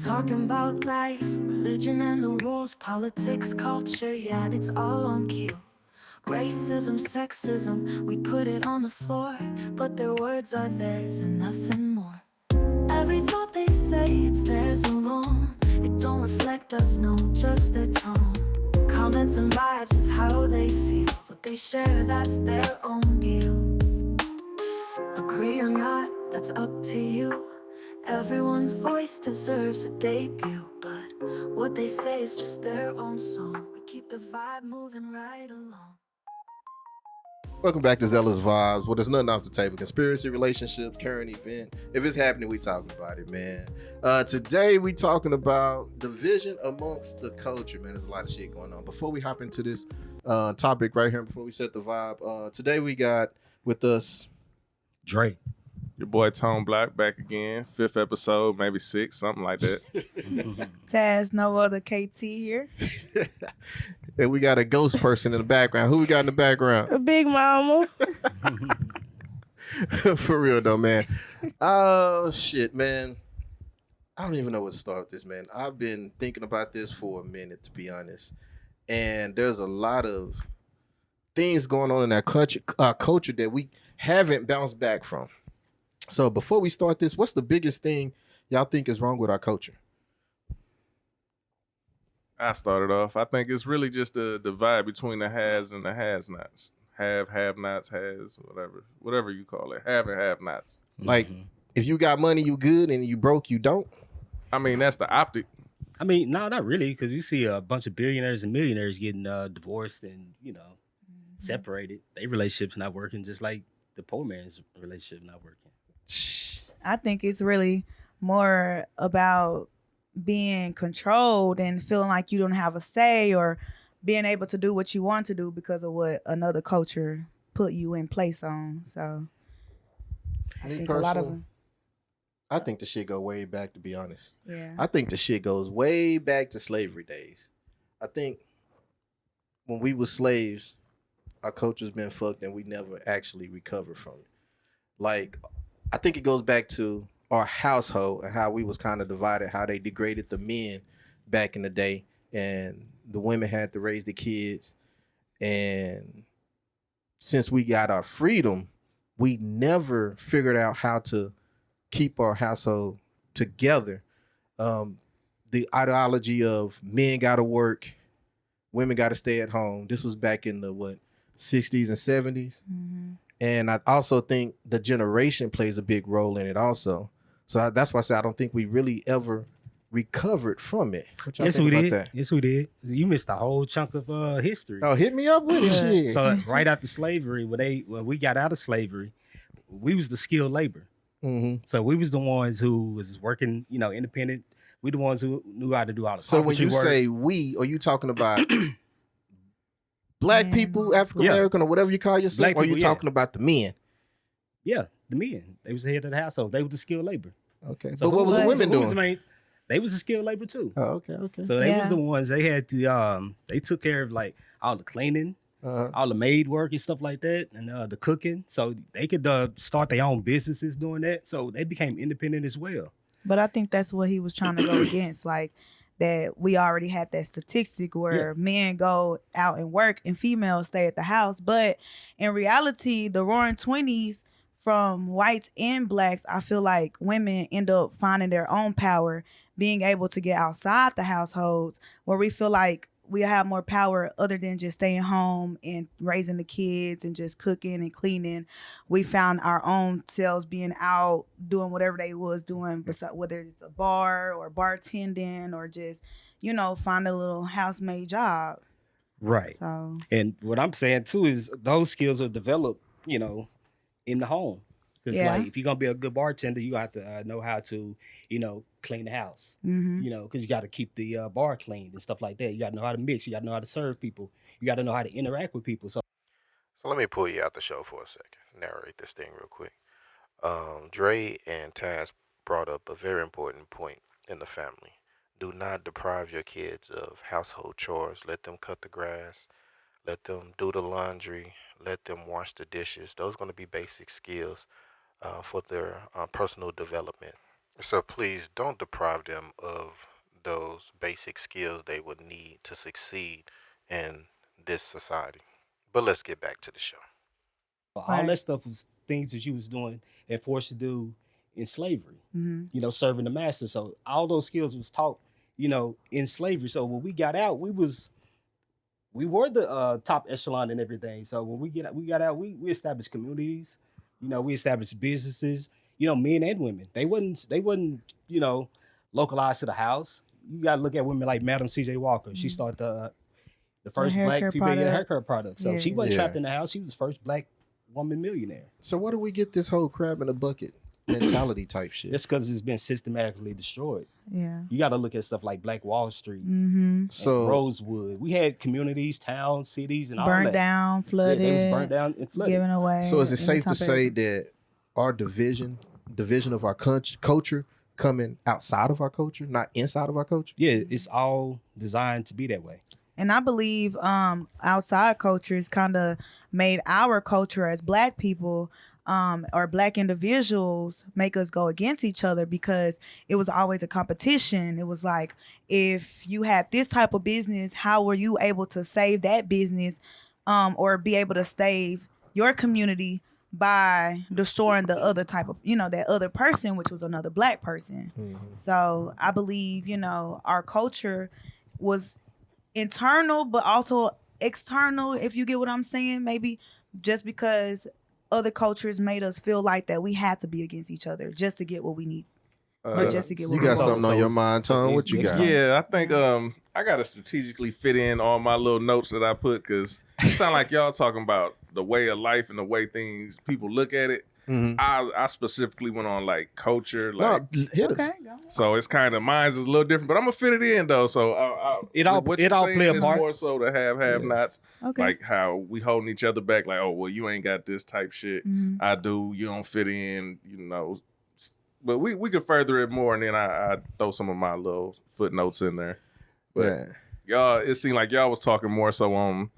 Talking about life, religion and the rules, politics, culture, yeah, it's all on cue. Racism, sexism, we put it on the floor, but their words are theirs and nothing more. Every thought they say, it's theirs alone. It don't reflect us, no, just their tone. Comments and vibes is how they feel. What they share, that's their own deal. Agree or not, that's up to you. Everyone's voice deserves a debut, but what they say is just their own song. We keep the vibe moving right along. Welcome back to Zealous Vibes. Well, there's nothing off the table. Conspiracy, relationship, current event. If it's happening, we talking about it, man. Today we talking about division amongst the culture, man. There's a lot of shit going on. Before we hop into this topic right here, before we set the vibe, today we got with us Drake. Your boy Tone Black back again, 5th episode, maybe 6th, something like that. Taz, no other KT here. and we got a ghost person in the background. Who we got in the background? A big mama. For real though, man. Oh shit, man. I don't even know where to start with this, man. I've been thinking about this for a minute, to be honest. And there's a lot of things going on in that culture that we haven't bounced back from. So before we start this, what's the biggest thing y'all think is wrong with our culture? I started off. I think it's really just the divide between the has and the has-nots. Have-nots, has, whatever you call it. Have and have-nots. Like, if you got money, you good, and you broke, you don't? I mean, that's the optic. I mean, no, not really, because you see a bunch of billionaires and millionaires getting divorced and, separated. Their relationship's not working, just like the poor man's relationship not working. I think it's really more about being controlled and feeling like you don't have a say or being able to do what you want to do because of what another culture put you in place on. So I think a lot of them. I think the shit go way back, to be honest. Yeah. I think the shit goes way back to slavery days. I think when we were slaves, our culture's been fucked and we never actually recovered from it. Like, I think it goes back to our household and how we was kind of divided, how they degraded the men back in the day and the women had to raise the kids. And since we got our freedom, we never figured out how to keep our household together. The ideology of men got to work, women got to stay at home. This was back in the 60s and 70s. Mm-hmm. And I also think the generation plays a big role in it also. So that's why I say I don't think we really ever recovered from it. What y'all Yes, think we about did. that? Yes, we did. You missed a whole chunk of history. Oh, hit me up with it, shit. So right after slavery, when we got out of slavery, we was the skilled labor. Mm-hmm. So we was the ones who was working, independent. We the ones who knew how to do all the So when carpentry you work. say we, are you talking about black people, African American, or whatever you call yourself? Black Or are you people, yeah. talking about the men? Yeah, the men. They was the head of the household. They was the skilled labor. Okay. So But what was the who women who was doing? the main- They was the skilled labor too. Oh, okay. So they was Yeah. the ones they had to they took care of like all the cleaning, all the maid work and stuff like that, and the cooking. So they could start their own businesses doing that. So they became independent as well. But I think that's what he was trying to go against, like that we already had that statistic where men go out and work and females stay at the house. But in reality, the roaring 20s from whites and blacks, I feel like women end up finding their own power, being able to get outside the households where we feel like we have more power other than just staying home and raising the kids and just cooking and cleaning. We found our own selves being out doing whatever they was doing, whether it's a bar or bartending or just, find a little housemaid job. Right. So, And what I'm saying too is those skills are developed, in the home. Because like if you're gonna be a good bartender, you have to know how to, clean the house. Because you got to keep the bar clean and stuff like that. You got to know how to mix. You got to know how to serve people. You got to know how to interact with people. So let me pull you out the show for a second. Narrate this thing real quick. Dre and Taz brought up a very important point in the family. Do not deprive your kids of household chores. Let them cut the grass. Let them do the laundry. Let them wash the dishes. Those are going to be basic skills for their personal development. So please don't deprive them of those basic skills they would need to succeed in this society. But let's get back to the show. All that Right. stuff was things that you was doing and forced to do in slavery. Mm-hmm. Serving the master. So all those skills was taught, in slavery. So when we got out, we were the top echelon and everything. So when we got out, we established communities. We established businesses. Men and women. They wasn't localized to the house. You got to look at women like Madam C.J. Walker. She Mm-hmm. started the The first hair black care female in product. haircut product. So she Yes. wasn't Yeah. trapped in the house. She was the first black woman millionaire. So where do we get this whole crab in a bucket mentality type shit? That's because it's been systematically destroyed. Yeah. You got to look at stuff like Black Wall Street, Mm-hmm. So Rosewood. We had communities, towns, cities, and all Burned that. down, Yeah, flooded, they was burnt down and flooded. given away. so is it any safe to type of- say that our division of our culture coming outside of our culture, not inside of our culture? Yeah, it's all designed to be that way. And I believe outside cultures kind of made our culture as black people or black individuals make us go against each other because it was always a competition. It was like, if you had this type of business, how were you able to save that business or be able to save your community by destroying the other type of, that other person, which was another black person. So I believe, our culture was internal but also external, if you get what I'm saying. Maybe just because other cultures made us feel like that we had to be against each other just to get what we need, or just to get You what we got want. something on your mind, Tom? What you got? Yeah, I think I gotta strategically fit in all my little notes that I put because it sound like y'all talking about the way of life and the way things people look at it. Mhm. I specifically went on like culture, like No, hit us. Okay, go. so it's kind of mine's is a little different, but I'm gonna fit it in though. So It all- what it you're all saying play a is part. more so to have nots, Okay. like how we holding each other back, like, oh well, you ain't got this type shit. Mhm. I do, you don't fit in, But we could further it more, and then I throw some of my little footnotes in there. But Yeah. y'all, it seemed like y'all was talking more so on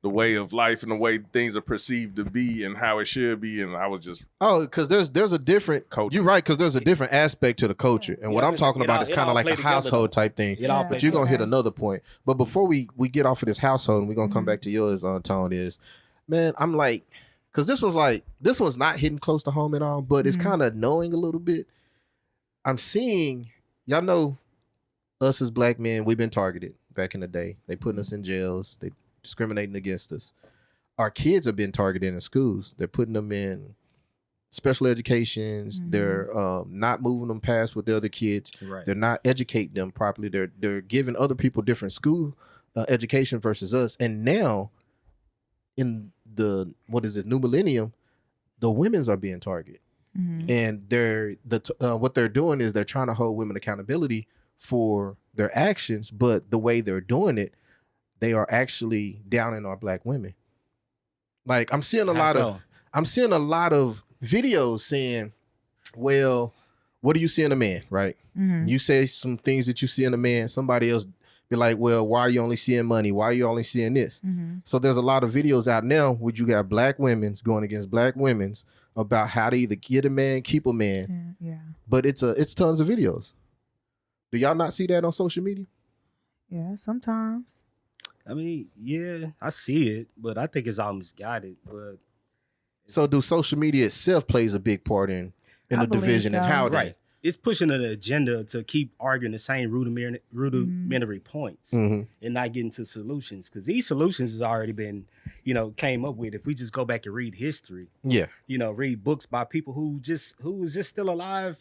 the way of life and the way things are perceived to be and how it should be, and I was just Oh, because there's a different Culture. You're right, because there's a different aspect to the culture, and what Yeah, I'm talking it about all- is it kind all of like play a together, household though. type thing. It all Yeah. play But you're gonna hit Okay. another point. But before we get off of this household, and we're gonna come Mhm. back to yours, Tone, is, man, I'm like, because this one's not hitting close to home at all, but it's Mhm. kind of knowing a little bit. I'm seeing, y'all know, us as black men, we've been targeted back in the day. They putting us in jails. They discriminating against us. Our kids have been targeted in schools. They're putting them in special educations. Mhm. They're not moving them past with the other kids. Right. They're not educating them properly. They're giving other people different school education versus us. And now, in the new millennium, the women's are being targeted, Mhm. and what they're doing is they're trying to hold women accountability for their actions, but the way they're doing it, they are actually downing our black women. Like I'm seeing a lot of videos saying, well, what do you see in a man, right? Mhm. You say some things that you see in a man, somebody else be like, well, why are you only seeing money? Why are you only seeing this? Mhm. So there's a lot of videos out now where you got black women's going against black women's about how to either get a man, keep a man, Yeah. but it's tons of videos. Do y'all not see that on social media? Yeah. Sometimes. I mean, yeah, I see it, but I think it's all misguided. But So do social media itself plays a big part in I the believe division and so. how right, it's pushing an agenda to keep arguing the same rudimentary points Mhm. and not getting to solutions, because these solutions has already been, came up with. If we just go back and read history, Yeah. read books by people who was just still alive,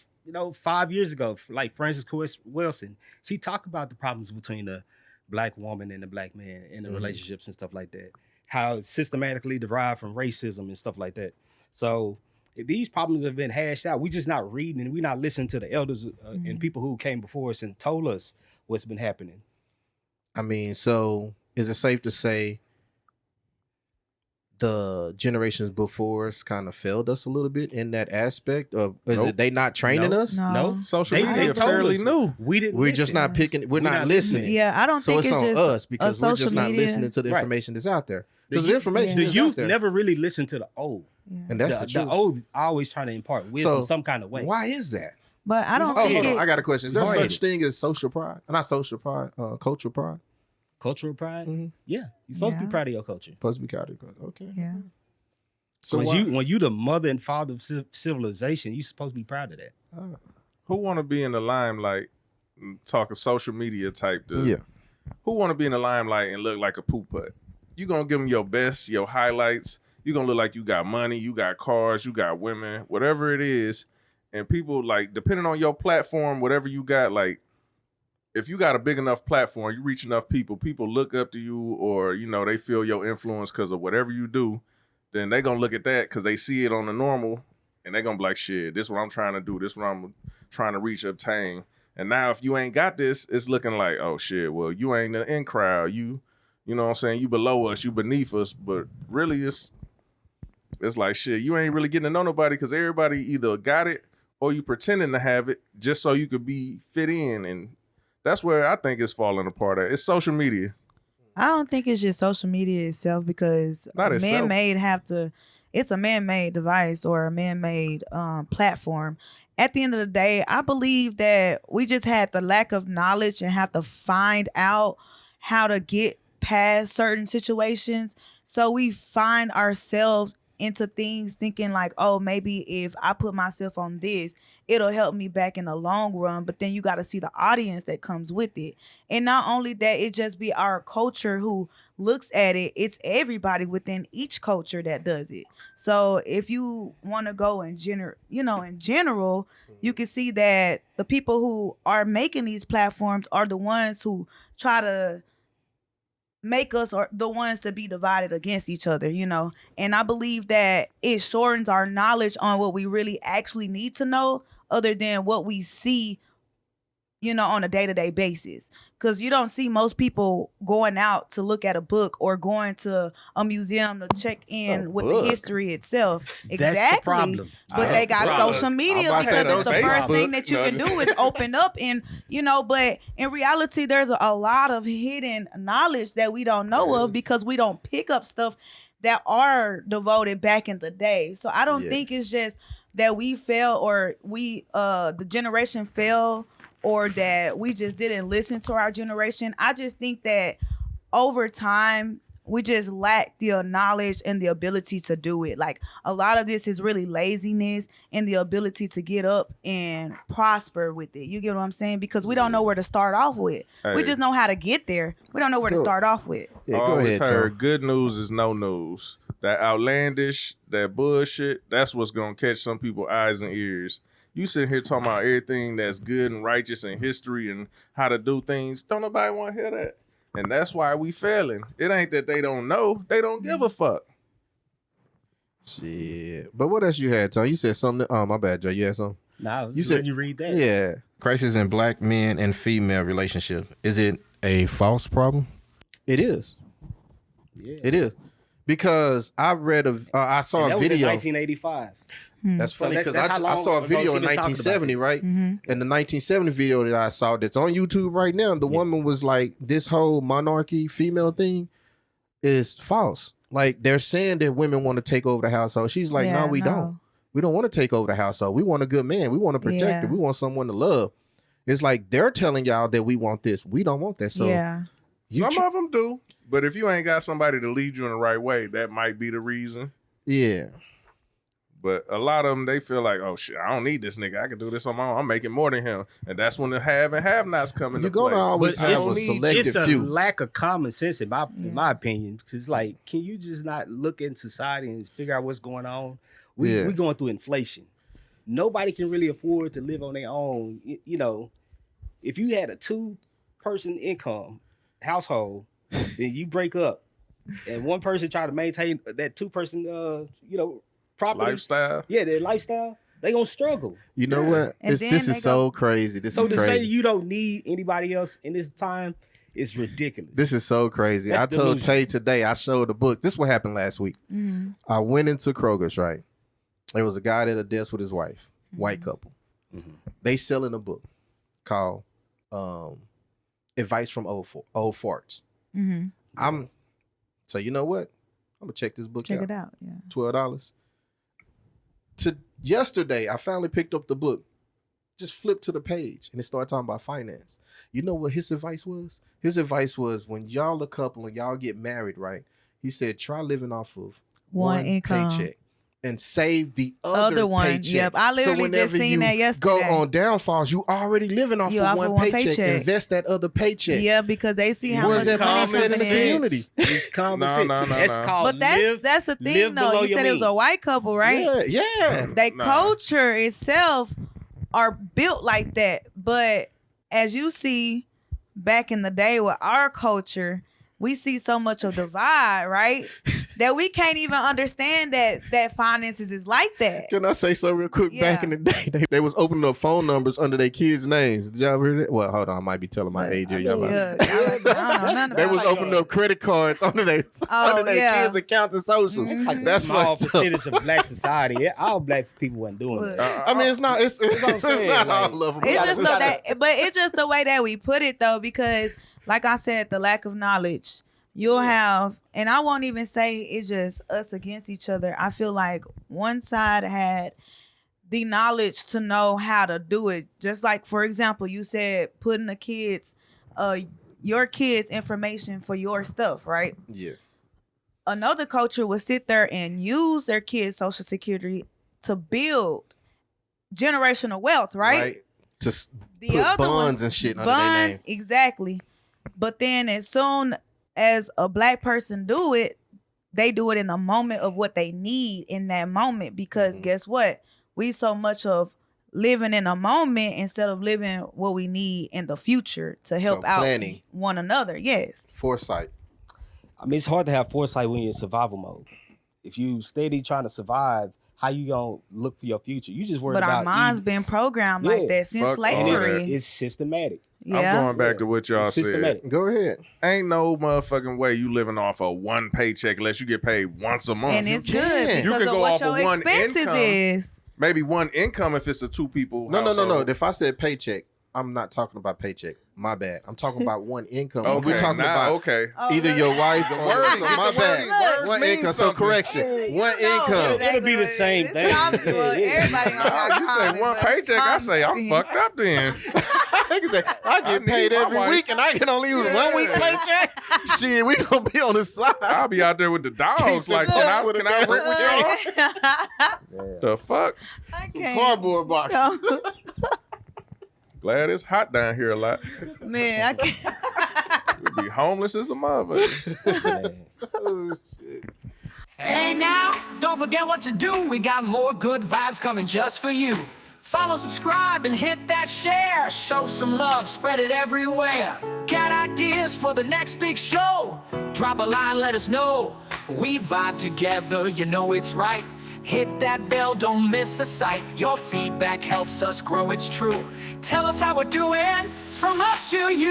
5 years ago, like Frances Wilson. She talked about the problems between the black woman and the black man in the Mhm. relationships and stuff like that. How it's systematically derived from racism and stuff like that. So if these problems have been hashed out, we just not reading and we not listening to the elders and people who came before us and told us what's been happening. I mean, so is it safe to say the generations before us kind of failed us a little bit in that aspect of is Nope. it they not training No. us? No. social They media told fairly us. new. We didn't. We're just listen. not picking. We're not not listening. listening. Yeah. I don't So think it's it's on just us because we're just social not media. listening to the Right. information that's out there. The Because the youth- information The is out youth there. never really listened to the old. Yeah. And that's the truth. old always trying to impart wisdom some kind of way. Why is that? But I don't Oh, think hold on. it. I got a question. Is there Go such ahead. thing as social pride? Not social pride, cultural pride. Cultural pride. Mhm. Yeah, you're supposed to Yeah. be proud of your culture. Supposed to be counted. Okay. Yeah. So When you the mother and father of civilization, you're supposed to be proud of that. Who want to be in the limelight? Talking social media type. Yeah. Who want to be in the limelight and look like a poop putt? You gonna give them your best, your highlights. You gonna look like you got money, you got cars, you got women, whatever it is. And people like, depending on your platform, whatever you got, like if you got a big enough platform, you reach enough people, people look up to you, or they feel your influence because of whatever you do. Then they gonna look at that because they see it on the normal, and they gonna be like, shit, this is what I'm trying to do. This is what I'm trying to reach, obtain. And now if you ain't got this, it's looking like, oh shit, well, you ain't the in crowd. You know what I'm saying? You below us, you beneath us. But really it's like shit, you ain't really getting to know nobody because everybody either got it or you pretending to have it just so you could be fit in. And that's where I think it's falling apart at. It's social media. I don't think it's just social media itself because Not itself. it's a man-made device or a man-made platform. At the end of the day, I believe that we just had the lack of knowledge and have to find out how to get past certain situations. So we find ourselves into things thinking like, oh, maybe if I put myself on this, it'll help me back in the long run. But then you got to see the audience that comes with it. And not only that, it just be our culture who looks at it. It's everybody within each culture that does it. So if you want to go in general, you can see that the people who are making these platforms are the ones who try to make us or the ones to be divided against each other, and I believe that it shortens our knowledge on what we really actually need to know other than what we see on a day-to-day basis, because you don't see most people going out to look at a book or going to a museum to check in with the history itself. That's Exactly. the problem. But they got social media I'm about to say because it's the on first Facebook. thing that you can do is open up and but in reality there's a lot of hidden knowledge that we don't know of because we don't pick up stuff that are devoted back in the day. So I don't think it's just that we fail or we the generation fell or that we just didn't listen to our generation. I just think that over time we just lack the knowledge and the ability to do it. Like a lot of this is really laziness and the ability to get up and prosper with it. You get what I'm saying? Because we don't know where to start off with. Hey. We just know how to get there. We don't know where to start off with. Yeah, I go always ahead, heard Tom. good news is no news. That outlandish, that bullshit, that's what's gonna catch some people's eyes and ears. You sitting here talking about everything that's good and righteous in history and how to do things. Don't nobody want to hear that. And that's why we failing. It ain't that they don't know. They don't give a fuck. Shit. But what else you had, Tom? You said something. Oh, my bad, Joe. You had something? Nah, You said- you read that. Yeah. Crisis in black men and female relationship. Is it a false problem? It is. Yeah. It is. Because I read I saw And that a was in video. 1985. That's funny because that's how I long saw a ago video she in been talking about 1970, this. right? And the 1970 video that I saw that's on YouTube right now, the woman was like, this whole monarchy female thing is false. Like they're saying that women want to take over the household. She's like, no, we don't. We don't want to take over the household. We want a good man. We want to protect it. We want someone to love. It's like they're telling y'all that we want this. We don't want that. So Some of them do. But if you ain't got somebody to lead you in the right way, that might be the reason. Yeah. But a lot of them, they feel like, oh shit, I don't need this nigga. I can do this on my own. I'm making more than him. And that's when the have and have nots come into You're play. going to always But have a it's selective a few. lack of common sense in my opinion. Because it's like, can you just not look in society and figure out what's going on? We going through inflation. Nobody can really afford to live on their own. If you had a 2-person income household, then you break up, and one person try to maintain that 2-person, property lifestyle. Yeah, their lifestyle. They gonna struggle. You know what? And This is so crazy. This So is to crazy. say you don't need anybody else in this time is ridiculous. This is so crazy. That's I told delusional. Tay today, I showed the book. This is what happened last week. I went into Kroger's, right? There was a guy at a desk with his wife, white couple. They selling a book called Advice from Old Farts. So you know what? I'm gonna check this book Check out. it out. Yeah. $12. Yesterday, I finally picked up the book. Just flip to the page and it started talking about finance. You know what his advice was? His advice was when y'all a couple and y'all get married, right? He said, try living off of One income. paycheck and save the other one. paycheck. Yep, I literally just seen that yesterday. Go on downfalls, you already living off of one paycheck. Invest that other paycheck. Yeah, because they see how much that money mindset in the coming in. community. It's common sense. No. That's called But that's the thing, though. You said it was a white couple, right? Yeah. Their culture itself are built like that. But as you see back in the day with our culture, we see so much of divide, right? That we can't even understand that finances is like that. Can I say something real quick? Yeah. Back in the day, they was opening up phone numbers under their kids' names. Did y'all hear that? Well, hold on. I might be telling my age here. Y'all might- Yeah, I don't know nothing They about was it. opening up credit cards under their kids' accounts and socials. Mhm. Like That's a small fucked up. percentage of black society. All black people wasn't doing Look. that. I mean, it's not. It's what I'm saying, not like, all of them. It's just it's just the way that we put it though, because like I said, the lack of knowledge. You'll have, and I won't even say it's just us against each other. I feel like one side had the knowledge to know how to do it. Just like, for example, you said putting the kids, your kids' information for your stuff, right? Yeah. Another culture would sit there and use their kids' social security to build generational wealth, right? To The put other bonds one, and shit under their name. exactly. But then as soon as a black person do it, they do it in a moment of what they need in that moment, because guess what? We so much of living in a moment instead of living what we need in the future to help out planning. one another. Yes. Foresight. I mean, it's hard to have foresight when you're in survival mode. If you steady trying to survive, how you gonna look for your future? You just worried But about our minds been programmed like that since Fuck all and slavery. it's systematic. Yeah. I'm going back to what y'all It's said. systematic. Go ahead. Ain't no motherfucking way you living off of one paycheck unless you get paid once a month. And it's You can. good You because can of go what off your of one expenses income. is. Maybe one income if it's a two people. No. household. If I said paycheck, I'm not talking about paycheck. My bad. I'm talking about one income. Okay, We're talking now, about okay. either your wife or wording, so my the wording, bad. words One mean income. So something. correction. One income. It'll be the same thing. Everybody Nah, you say one paycheck, I say I'm fucked up then. Nigga say, I get need paid my every wife. week and I can only use 1 week paycheck. Shit, we gonna be on the side. I'll be out there with the dogs. Like, can I rent with y'all? The fuck? Cardboard box. Glad it's hot down here a lot. Man, I can't. We'd be homeless as a motherfucker. Oh, shit. Hey now, don't forget what to do. We got more good vibes coming just for you. Follow, subscribe, and hit that share. Show some love, spread it everywhere. Got ideas for the next big show? Drop a line, let us know. We vibe together, you know it's right. Hit that bell, don't miss a sight. Your feedback helps us grow, it's true. Tell us how we're doing, from us to you.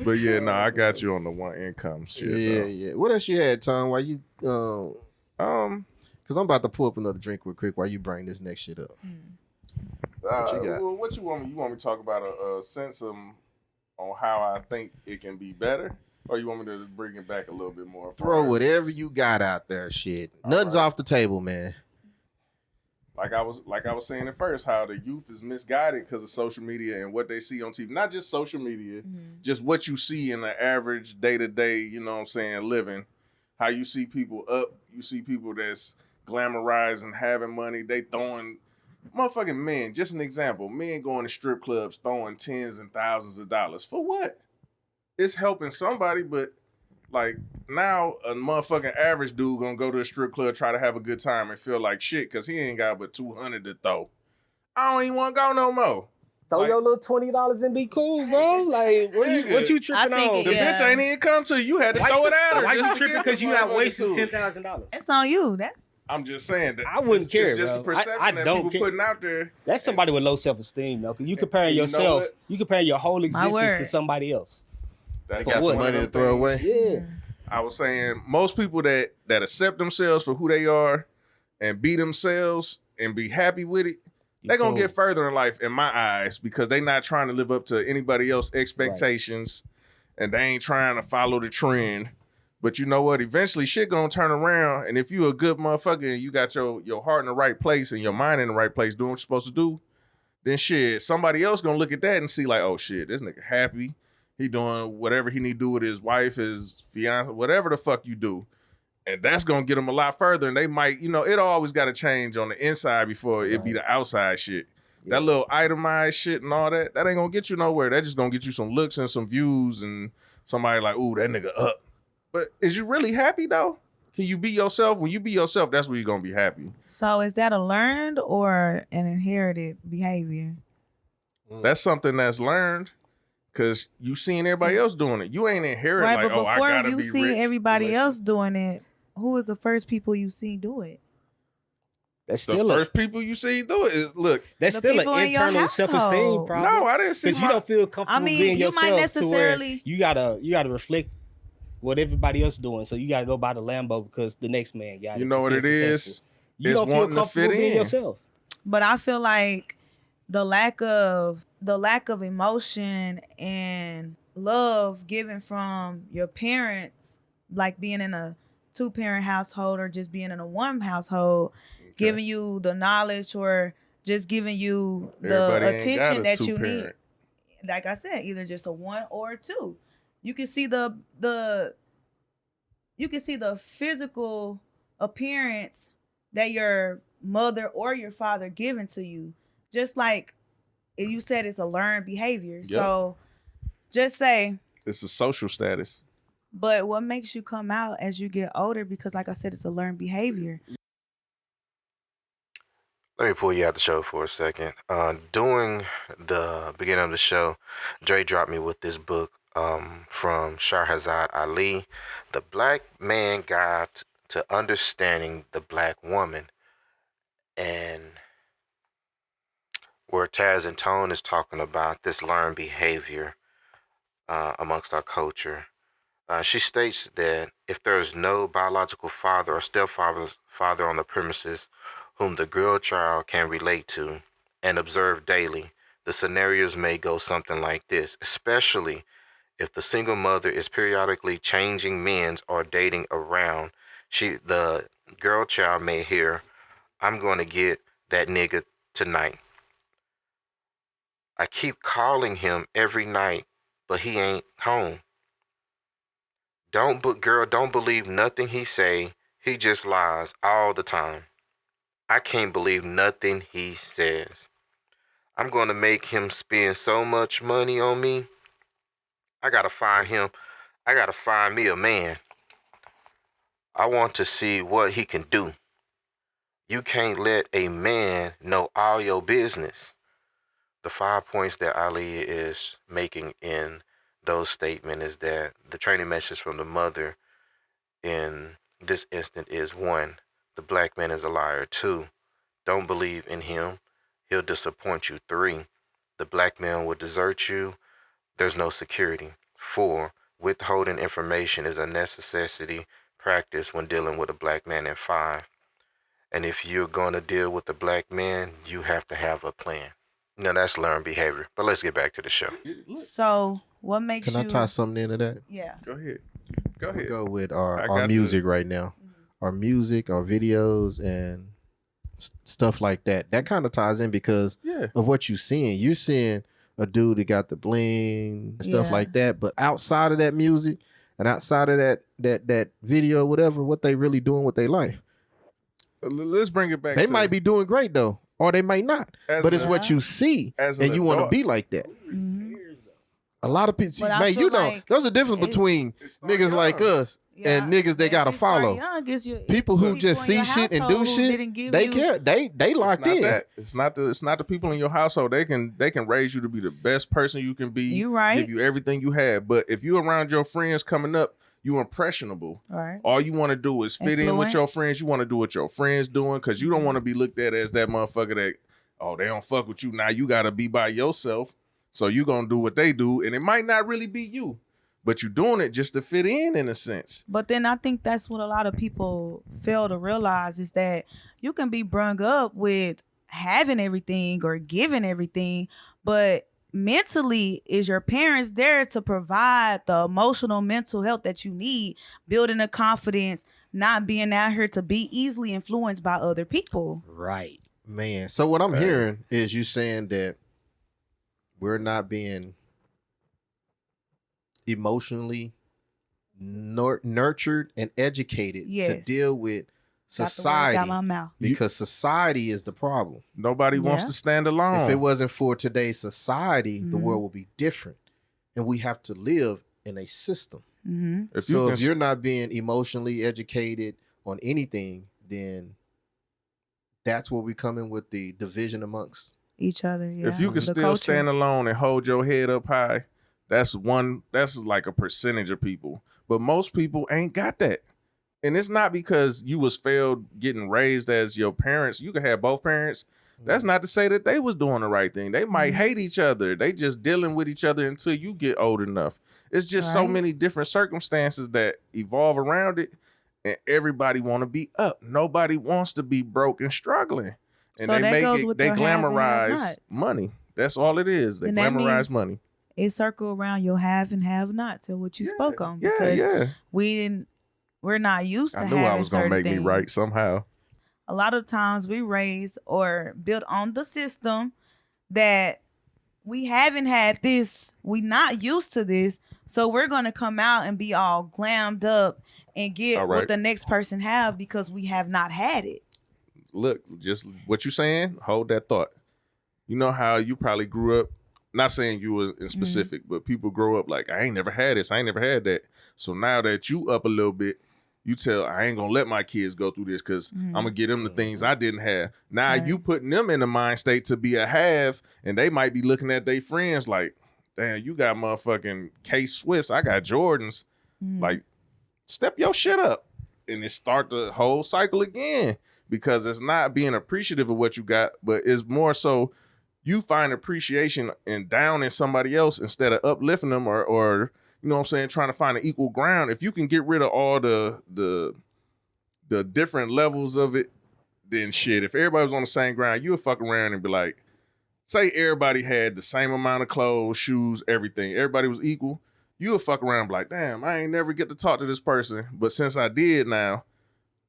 But yeah, no, I got you on the one income shit. Yeah. What else you had, Tom? Why you though. because I'm about to pull up another drink real quick while you bring this next shit up. What you got? Well, what you want me? You want me to talk about a sense of on how I think it can be better, or you want me to bring it back a little bit more? Throw whatever you got out there, shit. Nothing's off the table, man. Like I was saying at first, how the youth is misguided because of social media and what they see on TV. Not just social media, just what you see in the average day-to-day, you know what I'm saying, living. How you see people up, you see people that's glamorizing, having money, they throwing motherfucking men. Just an example, men going to strip clubs throwing tens and thousands of dollars. For what? It's helping somebody, but like now a motherfucking average dude gonna go to a strip club, try to have a good time and feel like shit because he ain't got but $200 to throw. I don't even want to go no more. Throw Like- your little $20 and be cool, bro. Like, what you tripping I think on? it- The Yeah. bitch ain't even come to you. You had to throw it at her. Why just you to tripping get because the you not motherfucker wasting to it. $10,000? It's on you. That's I'm just saying that I wouldn't care, It's just bro. the perception I that don't people care. putting out there. That's somebody with low self-esteem, though. Because you comparing you know yourself, what? you comparing your whole existence to word. somebody else. That- They got that's some one of money them to throw things. away. Yeah. I was saying most people that accept themselves for who they are and be themselves and be happy with it, they're gonna get further in life in my eyes because they not trying to live up to anybody else's expectations and they ain't trying to follow the trend. But you know what? Eventually shit gonna turn around. And if you a good motherfucker and you got your heart in the right place and your mind in the right place doing what you're supposed to do, then shit, somebody else gonna look at that and see like, oh shit, this nigga happy. He doing whatever he need to do with his wife, his fiance, whatever the fuck you do. And that's gonna get them a lot further. And they might, it always gotta change on the inside before it be the outside shit. That little itemized shit and all that ain't gonna get you nowhere. That just gonna get you some looks and some views and somebody like, ooh, that nigga up. But is you really happy though? Can you be yourself? When you be yourself, that's when you're gonna be happy. So is that a learned or an inherited behavior? That's something that's learned because you seen everybody else doing it. You ain't inherit Right, like, but oh, I before gotta you be see rich. everybody else doing it, who was the first people you seen do it? That's The still first people you see do it. Look, that's The still people an in your internal self-esteem household. problem. no, I didn't see Because you don't feel comfortable being you yourself might to where necessarily. you gotta reflect what everybody else doing. So you gotta go buy the Lambo because the next man got it. You know to what feel it is? successful. You It's don't feel wanting to comfortable fit being in. yourself. But I feel like the lack of emotion and love given from your parents, like being in a 2-parent household or just being in a 1 household, giving you the knowledge or just giving you the Everybody ain't got attention a that you need. two-parent. Like I said, either just a 1 or a 2. You can see the physical appearance that your mother or your father given to you. Just like you said, it's a learned behavior. Yep. So just say, It's a social status. but what makes you come out as you get older? Because like I said, it's a learned behavior. Let me pull you out the show for a second. During the beginning of the show, Dre dropped me with this book from Shahrazad Ali, The Black Man Guide to Understanding the Black Woman. And where Taz and Tone is talking about this learned behavior amongst our culture. She states that if there is no biological father or stepfather on the premises whom the girl child can relate to and observe daily, the scenarios may go something like this, especially if the single mother is periodically changing men's or dating around. The girl child may hear, "I'm going to get that nigga tonight. I keep calling him every night, but he ain't home. Don't believe nothing he say. He just lies all the time. I can't believe nothing he says. I'm going to make him spend so much money on me. I got to find him. I got to find me a man. I want to see what he can do. You can't let a man know all your business." The 5 points that Ali is making in those statements is that the training message from the mother in this instant is 1, the black man is a liar. 2, don't believe in him. He'll disappoint you. 3, the black man will desert you. There's no security. 4, withholding information is a necessity practice when dealing with a black man. And 5, and if you're going to deal with a black man, you have to have a plan. Now that's learned behavior. But let's get back to the show. So what makes Can I tie something into that? Yeah. Go ahead. We'll go with I our got music right now. Our music, our videos, and stuff like that. That kind of ties in because of what you're seeing. You're seeing a dude that got the bling and stuff like that. But outside of that music and outside of that video, whatever, what they really doing with their life. Let's bring it back. They might be doing great though, or they might not. But it's what you see, and you want to be like that. A lot of people, But man, like there's a difference between niggas like us and niggas they gotta follow. People who just see shit and do shit, they care. They locked in. It's not the people in your household. They can raise you to be the best person you can be. You right. Give you everything you have. But if you around your friends coming up, you impressionable. Right. All you want to do is fit in with your friends. You want to do what your friends doing because you don't want to be looked at as that motherfucker that, oh, they don't fuck with you. Now you got to be by yourself. So you going to do what they do. And it might not really be you, but you're doing it just to fit in a sense. But then I think that's what a lot of people fail to realize is that you can be brung up with having everything or giving everything, but mentally is your parents there to provide the emotional mental health that you need, building a confidence, not being out here to be easily influenced by other people. Right. Man, so what I'm hearing is you saying that we're not being emotionally nurtured and educated to deal with society, out my mouth. because society is the problem. Nobody wants to stand alone. If it wasn't for today's society, the world would be different, and we have to live in a system. If you're not being emotionally educated on anything, then that's where we come in with the division amongst each other. Yeah. If you can still stand alone and hold your head up high, that's like a percentage of people. But most people ain't got that. And it's not because you was failed getting raised as your parents. You could have both parents. That's not to say that they was doing the right thing. They might hate each other. They just dealing with each other until you get old enough. It's just so many different circumstances that evolve around it, and everybody want to be up. Nobody wants to be broke and struggling. And so they glamorize money. That's all it is. They glamorize money. It circle around your have and have nots and what you spoke on. Because we're not used to having certain things. I knew I was going to make me right somehow. A lot of times we raised or built on the system that we haven't had this. We not used to this. So we're going to come out and be all glammed up and get what the next person have because we have not had it. Look, just what you saying, hold that thought. You know how you probably grew up, not saying you were in specific, but people grow up like, I ain't never had this, I ain't never had that. So now that you up a little bit, you tell, I ain't gonna let my kids go through this because I'm gonna get them the things I didn't have. Now you putting them in the mind state to be a have, and they might be looking at their friends like, damn, you got motherfucking K-Swiss, I got Jordans. Like, step your shit up. And it start the whole cycle again. Because it's not being appreciative of what you got, but it's more so you find appreciation in downing somebody else instead of uplifting them or you know what I'm saying, trying to find an equal ground. If you can get rid of all the different levels of it, then shit. If everybody was on the same ground, you would fuck around and be like, say everybody had the same amount of clothes, shoes, everything. Everybody was equal. You would fuck around and be like, damn, I ain't never get to talk to this person. But since I did now,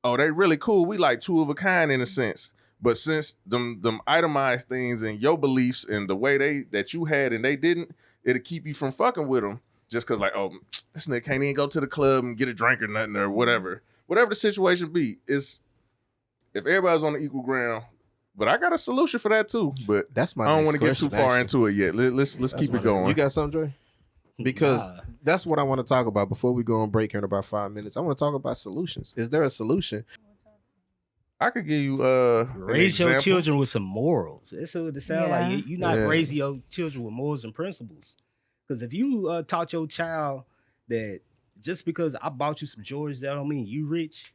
oh, they really cool. We like two of a kind in a sense. But since them itemized things and your beliefs and the way that you had and they didn't, it'll keep you from fucking with them. Just because like, oh, this nigga can't even go to the club and get a drink or nothing or whatever. Whatever the situation be, is if everybody's on the equal ground. But I got a solution for that too. But that's my I don't want to get too far into it yet. Let's keep it going. You got something, Dre? Because that's what I want to talk about before we go on break here in about 5 minutes. I want to talk about solutions. Is there a solution? I could give you raise your children with some morals. That's what it sounds like. You're not raising your children with morals and principles. Because if you taught your child that just because I bought you some Jordans, that don't mean you rich.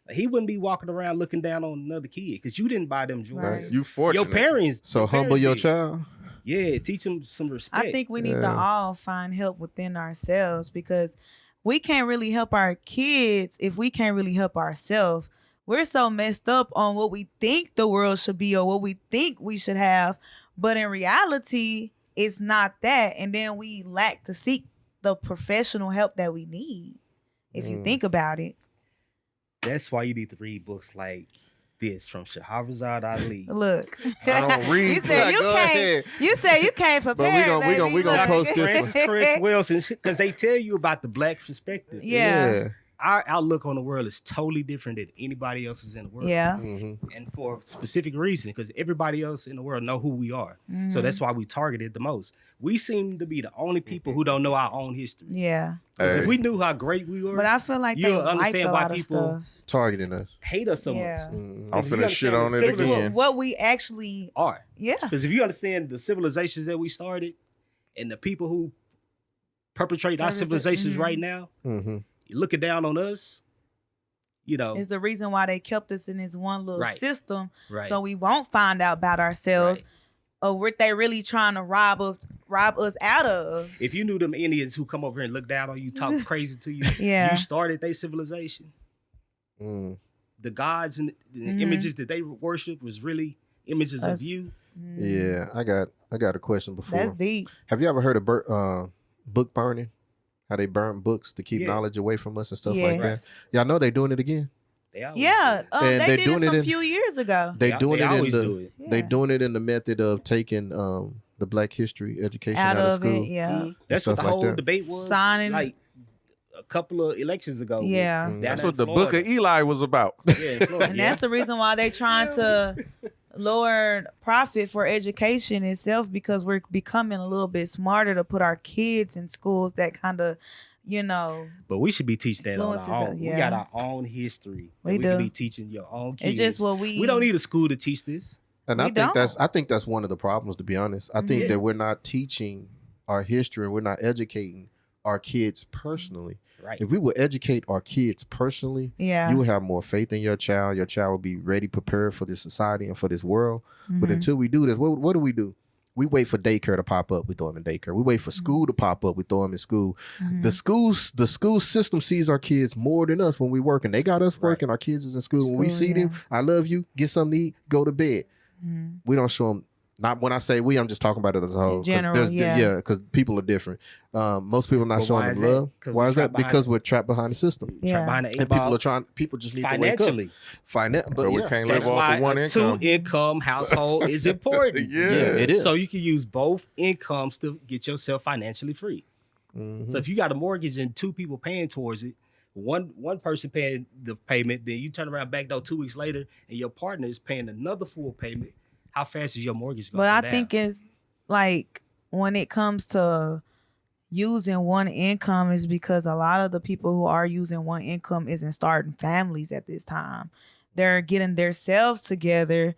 He wouldn't be walking around looking down on another kid because you didn't buy them Jordans. Right. You fortunate. Your parents. So humble your child. Yeah, teach them some respect. I think we need to all find help within ourselves because we can't really help our kids if we can't really help ourselves. We're so messed up on what we think the world should be or what we think we should have. But in reality, it's not that. And then we lack to seek the professional help that we need, if you think about it. That's why you need to read books like this from Shahrazad Ali. Look, I don't read. You said you can't prepare. But we gonna post this. Chris Wilson, because they tell you about the black perspective. Yeah. Our outlook on the world is totally different than anybody else's in the world. Yeah. And for a specific reason, because everybody else in the world know who we are. So that's why we targeted the most. We seem to be the only people who don't know our own history. Yeah. Because if we knew how great we were, but I feel like you'll they understand why people targeting us, hate us so much. I'm finna shit on it again. What we actually are. Yeah. Because if you understand the civilizations that we started and the people who perpetrate our civilizations right now, you're looking down on us, you know. It's the reason why they kept us in this one little system. Right. So we won't find out about ourselves or what they really trying to rob us out of. If you knew them Indians who come over here and look down on you, talk crazy to you, you started their civilization. The gods and the images that they worship was really images of you. Yeah, I got a question before. That's deep. Have you ever heard of book burning? How they burn books to keep Yeah. knowledge away from us and stuff like that. Yes. Y'all know they doing it again. They always Yeah, do it. And they they're did doing it it some in- few years ago. They They doing it in always the do it. they Yeah. doing it in the method of taking the Black history education Out out of of school. it, yeah. Mhm. That's what stuff the like whole that. debate was. Signing- like a couple of elections ago. with- Yeah. down That's in what the Florida. Book of Eli was about. Yeah, in Florida. And that's the reason why they trying to lower profit for education itself, because we're becoming a little bit smarter to put our kids in schools that kind of, But we should be teaching that on Influences our us, own. yeah. We got our own history. that We We can do. be teaching your own kids. it's just what we We don't need a school to teach this. And We I think that's one of the problems, to be honest. I think Mhm. that we're not teaching our history and we're not educating our kids personally. Right. If we would educate our kids personally, Yeah. you will have more faith in your child. Your child will be ready, prepared for this society and for this world. But Mhm. until we do this, what do? We wait for daycare to pop up. We throw them in daycare. We wait for school to pop up. We throw them in school. Mhm. The school system sees our kids more than us when we working. They got us working. Our kids is in school. When we School, see them, yeah. I love you. Get something to eat. Go to bed. Mhm. We don't show them. Not when I say we, I'm just talking about it as a whole. 'Cause general, yeah. because people are different. Most people are not But showing why them is that? love. 'Cause Why we're is that? trapped behind Because it. we're trapped behind the system. Trapped Yeah. behind the eight And people ball are trying. People just need to wake up. financially. But But we yeah. can't That's live off why of one a income. two-income household is important. Yeah. it is. So you can use both incomes to get yourself financially free. Mhm. So if you got a mortgage and two people paying towards it, one person paying the payment, then you turn around back door 2 weeks later and your partner is paying another full payment. How fast is your mortgage going? But I think it's like when it comes to using one income is because a lot of the people who are using one income isn't starting families at this time. They're getting themselves together,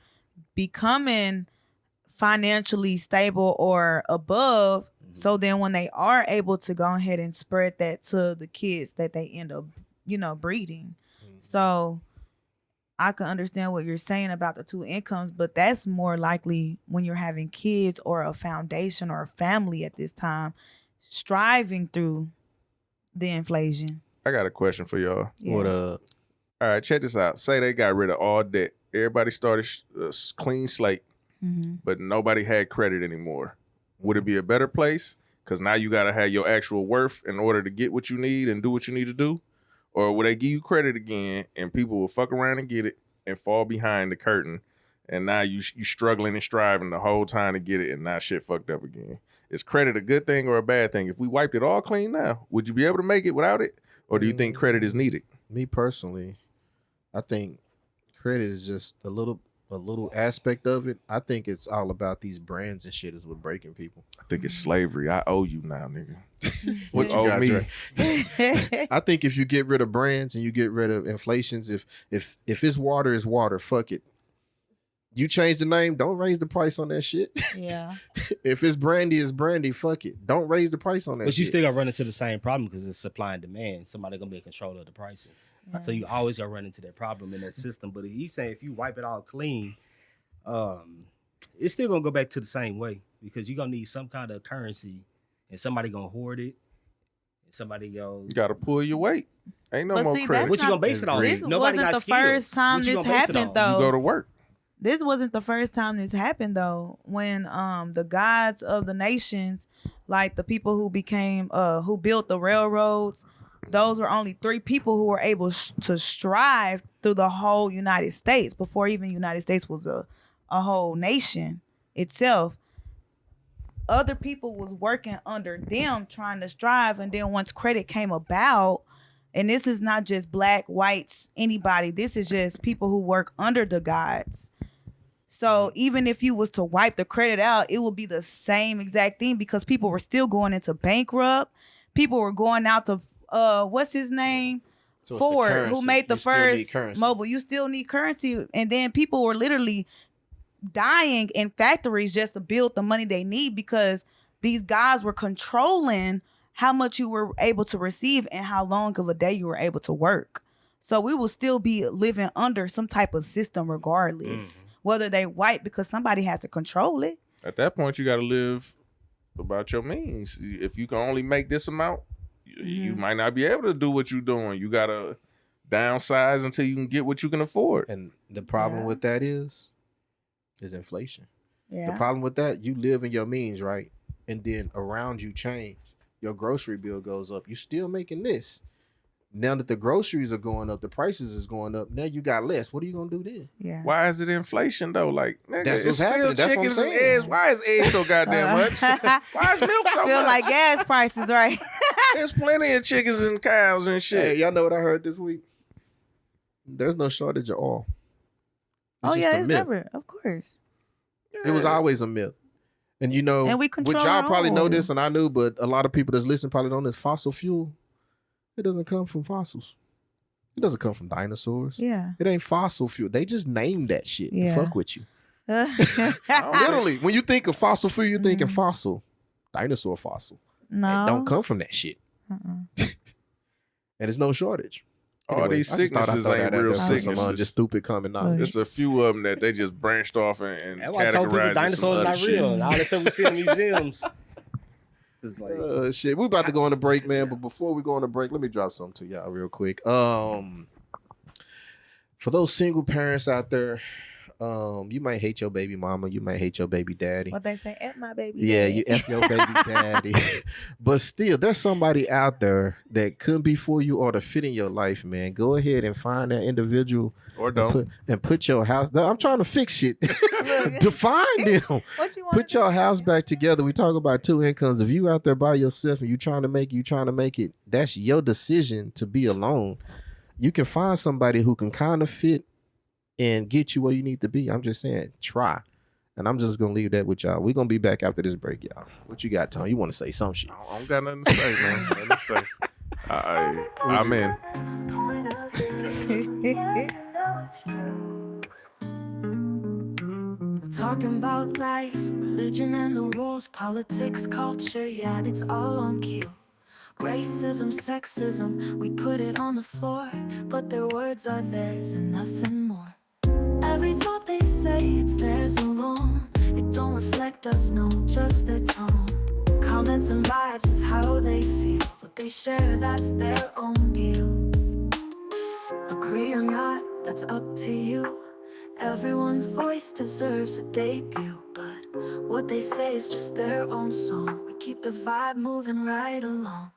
becoming financially stable or above. So then when they are able to go ahead and spread that to the kids that they end up, breeding. So I can understand what you're saying about the two incomes, but that's more likely when you're having kids or a foundation or a family at this time striving through the inflation. I got a question for y'all. Yeah. What All right, check this out. Say they got rid of all debt. Everybody started a clean slate, Mm-hmm. but nobody had credit anymore. Would it be a better place? Because now you got to have your actual worth in order to get what you need and do what you need to do. Or would they give you credit again and people will fuck around and get it and fall behind the curtain? And now you struggling and striving the whole time to get it and now shit fucked up again. Is credit a good thing or a bad thing? If we wiped it all clean now, would you be able to make it without it? Or do you think credit is needed? Me personally, I think credit is just a little aspect of it. I think it's all about these brands and shit is what breaking people. I think it's slavery. I owe you now, nigga. What You owe me. Dre? I think if you get rid of brands and you get rid of inflations, if it's water, it's water. Fuck it. You change the name, don't raise the price on that shit. Yeah. If it's brandy, it's brandy. Fuck it. Don't raise the price on that But shit. you still gonna run into the same problem because it's supply and demand. Somebody gonna be in control of the pricing. So you always gonna run into that problem in that system. But he's saying if you wipe it all clean, it's still gonna go back to the same way because you're gonna need some kind of currency and somebody gonna hoard it. And somebody goes, You got to pull your weight. Ain't no But more see, credit. that's what you gonna base it on? This Nobody wasn't got the skills. first time What you this gonna base it happened, on? though. You go to work. This wasn't the first time this happened though. When the gods of the nations, like the people who became who built the railroads, those were only 3 people who were able to strive through the whole United States before even United States was a whole nation itself. Other people was working under them trying to strive, and then once credit came about, and this is not just black, whites, anybody, this is just people who work under the gods. So even if you was to wipe the credit out, it would be the same exact thing because people were still going into bankrupt. People were going out to what's his name? So it's the Ford, who currency. made the You still need first currency. mobile. You still need currency. And then people were literally dying in factories just to build the money they need because these guys were controlling how much you were able to receive and how long of a day you were able to work. So we will still be living under some type of system regardless, whether they white, because somebody has to control it. At that point, you got to live about your means. If you can only make this amount, you might not be able to do what you're doing. You got to downsize until you can get what you can afford. And the problem Yeah. with that is inflation. The problem with that, you live in your means, right? And then around you change. Your grocery bill goes up. You still making this. Now that the groceries are going up, the prices is going up. Now you got less. What are you gonna do then? Yeah. Why is it inflation though? Like, nigga, That's it's what's still happening. That's what I'm chickens and saying. eggs. Why is eggs so goddamn much? Why is milk so Feel much? like gas prices, right? There's plenty of chickens and cows and shit. Hey, y'all know what I heard this week? There's no shortage of oil. Oh just yeah, a it's myth. never, of course. It was always a myth. And you know, And we which control y'all our probably know oil. this, and I knew, but a lot of people that's listening probably don't know this. Fossil fuel, it doesn't come from fossils. It doesn't come from dinosaurs. Yeah. It ain't fossil fuel. They just named that shit to Yeah. fuck with you. Literally, when you think of fossil fuel, you're thinking fossil. Dinosaur fossil. No. It don't come from that shit. And there's no shortage. All these I just thought I'd sicknesses throw ain't that out real there for some sicknesses. just stupid coming out. There's a few of them that they just branched off and That's why I told people categorized as some dinosaurs other not shit. real. And all the stuff we see in museums. It's like, Shit, we about to go on a break, man. But before we go on a break, let me drop something to y'all real quick. For those single parents out there, you might hate your baby mama, you might hate your baby daddy. What they say, F my baby. Yeah, dad. you F your baby daddy. But still, there's somebody out there that could be for you or to fit in your life, man. Go ahead and find that individual Or don't. and put your house. I'm trying to fix shit. Define them. What you want? Put your house back together. We talk about two incomes. If you out there by yourself and you trying to make it, that's your decision to be alone. You can find somebody who can kind of fit and get you where you need to be. I'm just saying, try. And I'm just gonna leave that with y'all. We're gonna be back after this break, y'all. What you got, Tom? You want to say some shit? I don't got nothing to say, man. Nothing to say. I'm in. Talking about life, religion and the rules, politics, culture, yeah, it's all on cue. Racism, sexism, we put it on the floor, but their words are theirs and nothing more. Every thought they say, it's theirs alone. It don't reflect us, no, just their tone. Comments and vibes, it's how they feel. What they share, that's their own deal. Agree or not, that's up to you. Everyone's voice deserves a debut, but what they say is just their own song. We keep the vibe moving right along.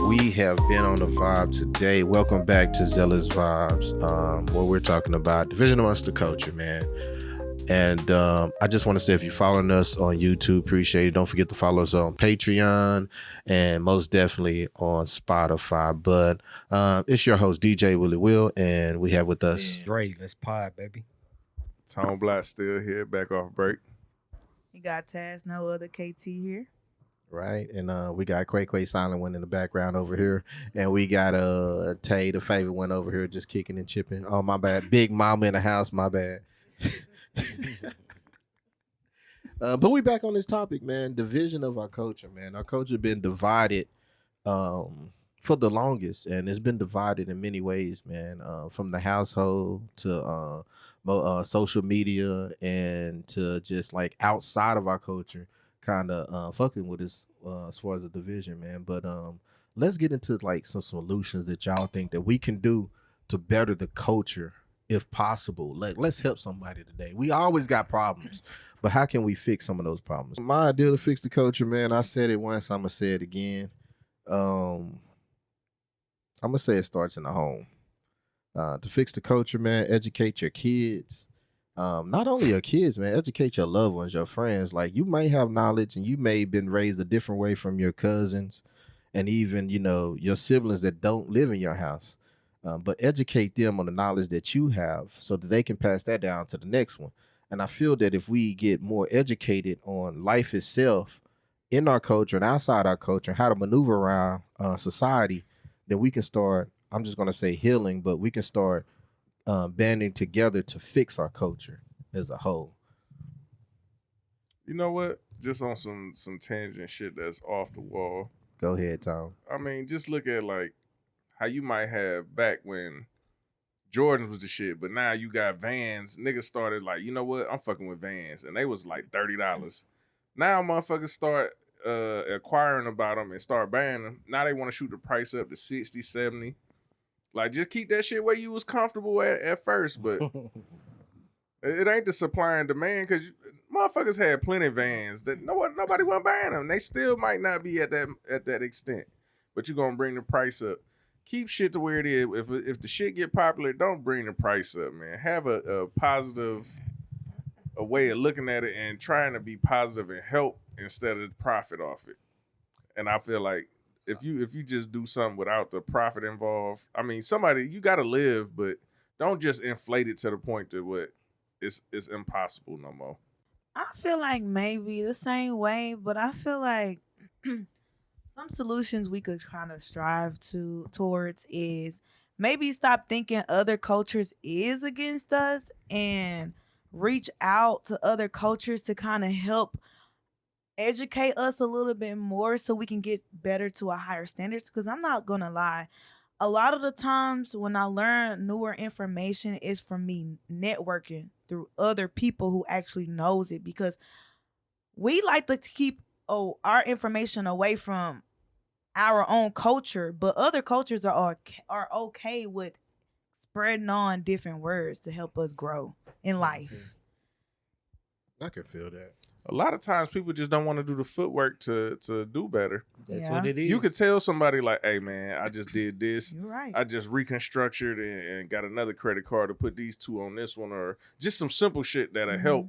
We have been on the vibe today. Welcome back to Zealous Vibes, where we're talking about division amongst the culture, man. And I just want to say, if you're following us on YouTube, appreciate it. Don't forget to follow us on Patreon and most definitely on Spotify. But it's your host, DJ Willie Will, and we have with us Dre, let's pod, baby. Tom Black still here, back off break. You got Taz, no other KT here. right, and we got Quay Silent one in the background over here, and we got Tay, the favorite one over here, just kicking and chipping. Oh, my bad. Big Mama in the house, my bad. But we back on this topic, man. Division of our culture, man. Our culture been divided for the longest, and it's been divided in many ways, man. From the household to social media and to just like outside of our culture, kind of fucking with us as far as the division, man. But let's get into like some solutions that y'all think that we can do to better the culture if possible. Like, let's help somebody today. We always got problems, but how can we fix some of those problems? My idea to fix the culture, man, I said it once, I'm gonna say it again. I'm gonna say it starts in the home. To fix the culture, man, educate your kids. Not only your kids, man, educate your loved ones, your friends. Like, you may have knowledge and you may have been raised a different way from your cousins and even, your siblings that don't live in your house. But educate them on the knowledge that you have so that they can pass that down to the next one. And I feel that if we get more educated on life itself in our culture and outside our culture, how to maneuver around society, then we can start, I'm just going to say healing, but we can start banding together to fix our culture as a whole. You know what? Just on some tangent shit that's off the wall. Go ahead, Tom. I mean, just look at like how you might have back when Jordans was the shit, but now you got Vans. Niggas started like, you know what? I'm fucking with Vans, and they was like $30. Now motherfuckers start acquiring about them and start buying them. Now they want to shoot the price up to 60, 70. Like, just keep that shit where you was comfortable at first, but It ain't the supply and demand because motherfuckers had plenty of vans that nobody wasn't buying them. They still might not be at that extent, but you're gonna bring the price up. Keep shit to where it is. If the shit get popular, don't bring the price up, man. Have a positive a way of looking at it and trying to be positive and help instead of profit off it. And I feel like if you just do something without the profit involved, I mean, somebody you got to live, but don't just inflate it to the point that what it's impossible no more. I feel like maybe the same way, but I feel like some solutions we could kind of strive towards is maybe stop thinking other cultures is against us and reach out to other cultures to kind of help educate us a little bit more so we can get better to a higher standards. Because I'm not gonna lie, a lot of the times when I learn newer information is from me networking through other people who actually knows it, because we like to keep our information away from our own culture, but other cultures are okay with spreading on different words to help us grow in life. I can feel that. A lot of times people just don't want to do the footwork to do better. That's Yeah. what it is. You could tell somebody like, "Hey man, I just did this. You're right. I just reconstructed and got another credit card to put these two on this one," or just some simple shit that'll help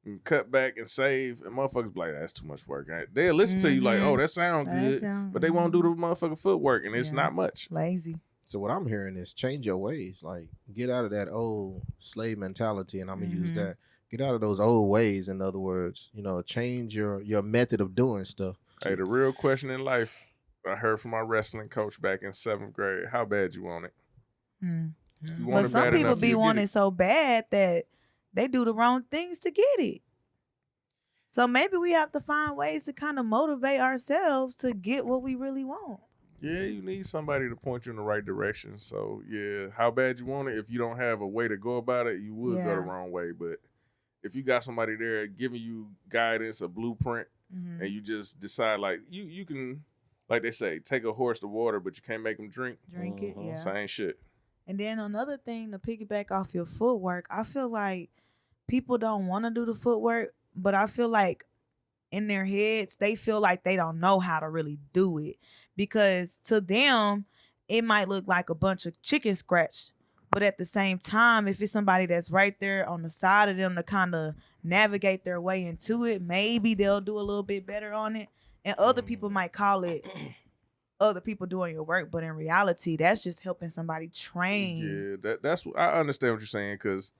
and cut back and save. And motherfuckers be like, "That's too much work." They'll listen to you like, "Oh, that sounds good," but they won't do the motherfucking footwork, and it's not much. Lazy. So what I'm hearing is change your ways. Like get out of that old slave mentality, and I'm gonna use that. Get out of those old ways. In other words, change your method of doing stuff. Hey, the real question in life, I heard from my wrestling coach back in 7th grade: how bad you want it? If you want But it some bad people enough, be you'll get wanting it. so bad that they do the wrong things to get it. So maybe we have to find ways to kind of motivate ourselves to get what we really want. Yeah, you need somebody to point you in the right direction. So yeah, how bad you want it? If you don't have a way to go about it, you would go the wrong way. But if you got somebody there giving you guidance, a blueprint, and you just decide like you can, like they say, take a horse to water, but you can't make them drink. Drink it, yeah. Same shit. And then another thing to piggyback off your footwork, I feel like people don't want to do the footwork, but I feel like in their heads, they feel like they don't know how to really do it. Because to them, it might look like a bunch of chicken scratch. But at the same time, if it's somebody that's right there on the side of them to kind of navigate their way into it, maybe they'll do a little bit better on it. And other people might call it other people doing your work, but in reality, that's just helping somebody train. Yeah, that's I understand what you're saying, because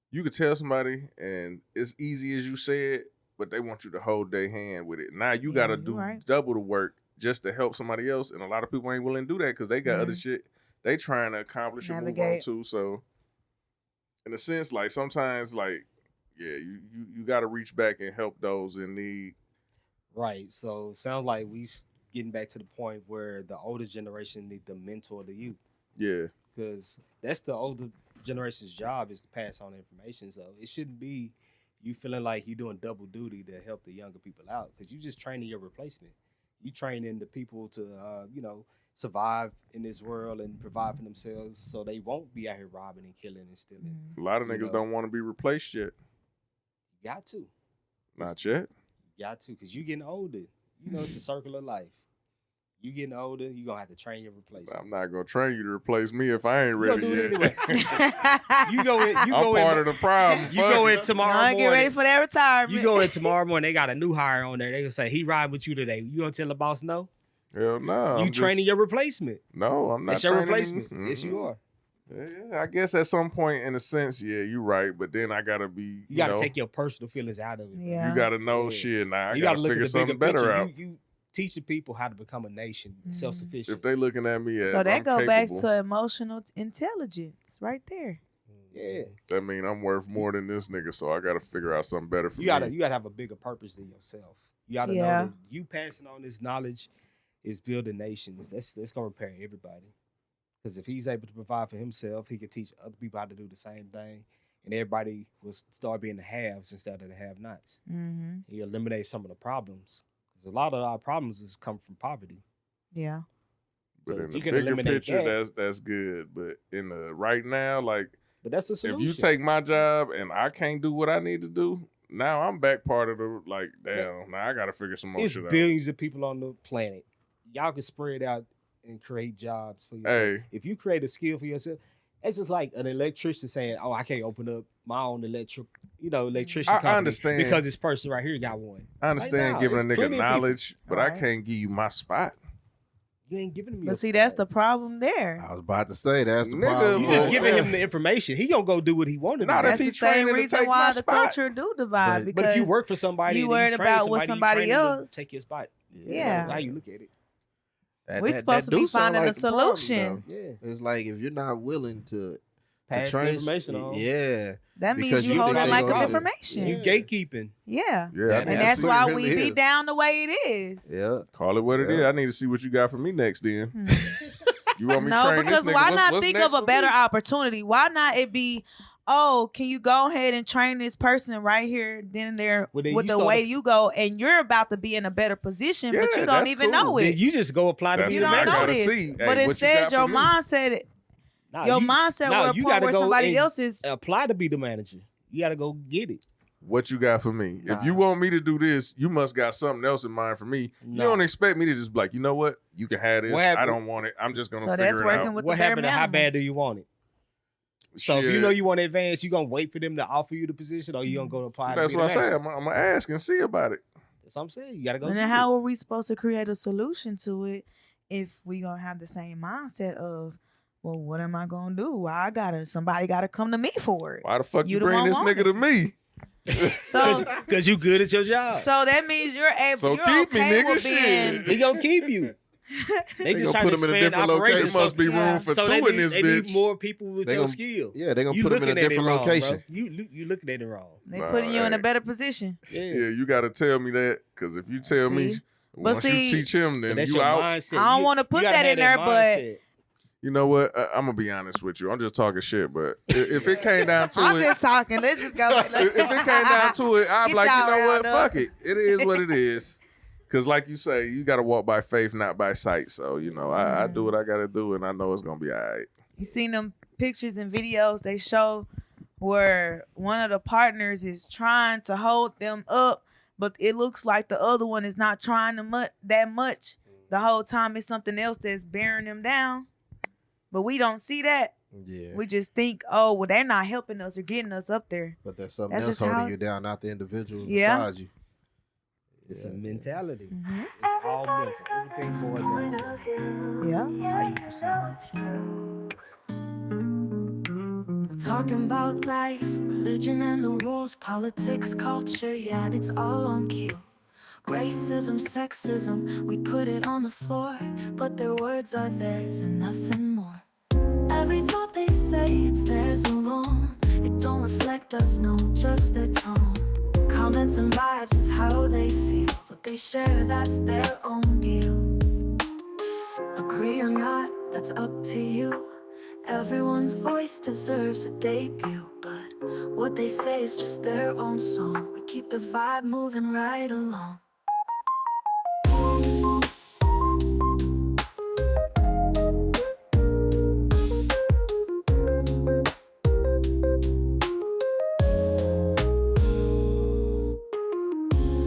you could tell somebody and it's easy as you said, but they want you to hold their hand with it. Now you got to do double the work just to help somebody else, and a lot of people ain't willing to do that because they got other shit they trying to accomplish and move on to. So in a sense, like sometimes, like you got to reach back and help those in need. Right. So sounds like we getting back to the point where the older generation need to mentor the youth. Yeah. Because that's the older generation's job, is to pass on information. So it shouldn't be you feeling like you're doing double duty to help the younger people out, because you just training your replacement. You training the people to survive in this world and provide for themselves, so they won't be out here robbing and killing and stealing. A lot of niggas don't want to be replaced yet. You got to. Not yet. You got to, because you getting older. It's a circle of life. You getting older, you gonna have to train your replacement. I'm not gonna train you to replace me if I ain't ready yet. Anyway. you go in. I'm part of the problem. You go in tomorrow morning. Get ready for that retirement. You go in tomorrow morning. They got a new hire on there. They gonna say he ride with you today. You gonna tell the boss no? Hell no. You training your replacement. No, I'm not. That's your training replacement. him. Yes, you are. Yeah, I guess at some point, in a sense, yeah, you're right. But then I gotta be. You gotta take your personal feelings out of it. Yeah. You gotta know shit. Now I you gotta look figure at the something bigger better picture. out. You teaching people how to become a nation, self-sufficient. If they looking at me as so that I'm go back capable, to emotional intelligence right there. Yeah. that mean I'm worth more than this nigga. So I gotta figure out something better for You gotta me. have a bigger purpose than yourself. You gotta know that you passing on this knowledge is building nations. That's gonna repair everybody. Because if he's able to provide for himself, he can teach other people how to do the same thing, and everybody will start being the haves instead of the have-nots. He eliminates some of the problems, because a lot of our problems has come from poverty. Yeah. But So in if the you can bigger eliminate picture, that, that's good. But in the right now, like But that's a If solution. you take my job and I can't do what I need to do, now I'm back part of the damn. Now I got to figure some more it's shit out. billions of people on the planet. Y'all can spread out and create jobs for yourself. Hey. If you create a skill for yourself, it's just like an electrician saying, "Oh, I can't open up my own electrician company I understand because this person right here got one." I understand Like, giving a it's nigga plenty of knowledge, but I Right. can't give you my spot. You ain't giving him. But see, that's the problem there. I was about to say that's the Nigga, problem. You just Oh, giving yeah. him the information. He gonna go do what he wanted. Not to if do. That's he the same training to reason take why my the spot. culture do divide. But Because But if you work for somebody, you and worried train about what somebody you train them to else. take your spot. Yeah. How you look at it. We supposed to be do sound finding a like the problem, solution. though. Yeah. It's like if you're not willing to Pass the train, information on. yeah, That means Because you you holding think lack they of gonna- information. You gatekeeping. Yeah. Yeah, That- I And need to that's see- why what it we really be is. down the way it is. yeah. Call it what it is. Yeah. I need to see what you got for me next. Then you want me No, train because this nigga? why What's- not what's think next of a for better me? opportunity? Why not it be, oh, can you go ahead and train this person right here, then and there, Well, then with you the start way to- you go, and you're about to be in a better position, but Yeah, you don't that's even cool. know Then it. you just go apply to That's be You the what I don't know manager. gotta this. see. Hey, But what you instead, got your for me? mindset, Nah, your you- mindset nah, were a you point gotta where go somebody and else is. apply to be the manager. You gotta go get it. What you got for me? If you Nah. want me to do this, you must got something else in mind for me. Nah. You don't expect me to just be like, you know what? You can have this. What I happened- don't want it. I'm just gonna So figure that's it working out. with What the bare happened? To how minimum. bad do you want it? So if you Shit. know you want to advance, you gonna wait for them to offer you the position, or you gonna go apply? That's to be what I the say. manager? I'm gonna ask and see about it. That's what I'm saying. You gotta go. And get then it. how are we supposed to create a solution to it if we gonna have the same mindset of, well, what am I gonna do? Why somebody gotta come to me for it? Why the fuck You you the bring one this want nigga to it. me? So Because you good at your job. so that means you're able. So you're keep me, okay nigga, with being. He gonna keep you. They just gonna trying put to him in a expand different operations. location. There must be Yeah. room for so two they in need, this they bitch. need more people with They your gonna- skill. Yeah, they're gonna You put him in a looking at it different wrong, location. bro. You looking at it wrong. They Nah, putting you in a hey. better position. Yeah. Yeah, you got to tell me that, because if you tell me, See? once see, you teach him, But then that's you your out. mindset. I don't You- wanna you put gotta that have in there, but- mindset. You know what? I'm gonna be honest with you. I'm just talking shit, but if it came down to I'm it, just talking. Let's just go. if it came down to it, I'd be Get like, you y'all know what? riled up. Fuck it. It is what it is. Because like you say, you got to walk by faith, not by sight. So, you know, I do what I got to do, and I know it's going to be all right. You seen them pictures and videos they show where one of the partners is trying to hold them up, but it looks like the other one is not trying that much. The whole time it's something else that's bearing them down. But we don't see that. Yeah, We just think, oh, well, they're not helping us or getting us up there. but there's something That's else just how- holding you down, not the individual Yeah. beside you. It's Yeah, a mentality. Mhm. It's all mental. Everything boils down to mental. Yeah. It's how you perceive it. Talking about life, religion and the rules, politics, culture, yeah, it's all on cue. Racism, sexism, we put it on the floor, but their words are theirs and nothing more. Every thought they say, it's theirs alone. It don't reflect us, no, just their tone. Comments and vibes is how they feel. What they share, that's their own deal. Agree or not, that's up to you. Everyone's voice deserves a debut, but what they say is just their own song. We keep the vibe moving right along.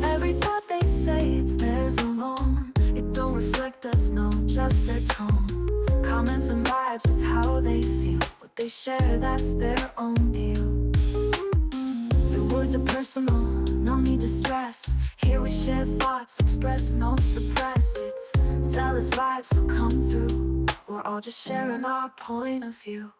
Every thought they say, it's theirs alone. It don't reflect us, no, just their tone. Comments and vibes, it's how they feel. What they share, that's their own deal. The words are personal, no need to stress. Here we share thoughts, express, no suppress. It's zealous vibes will come through. We're all just sharing our point of view.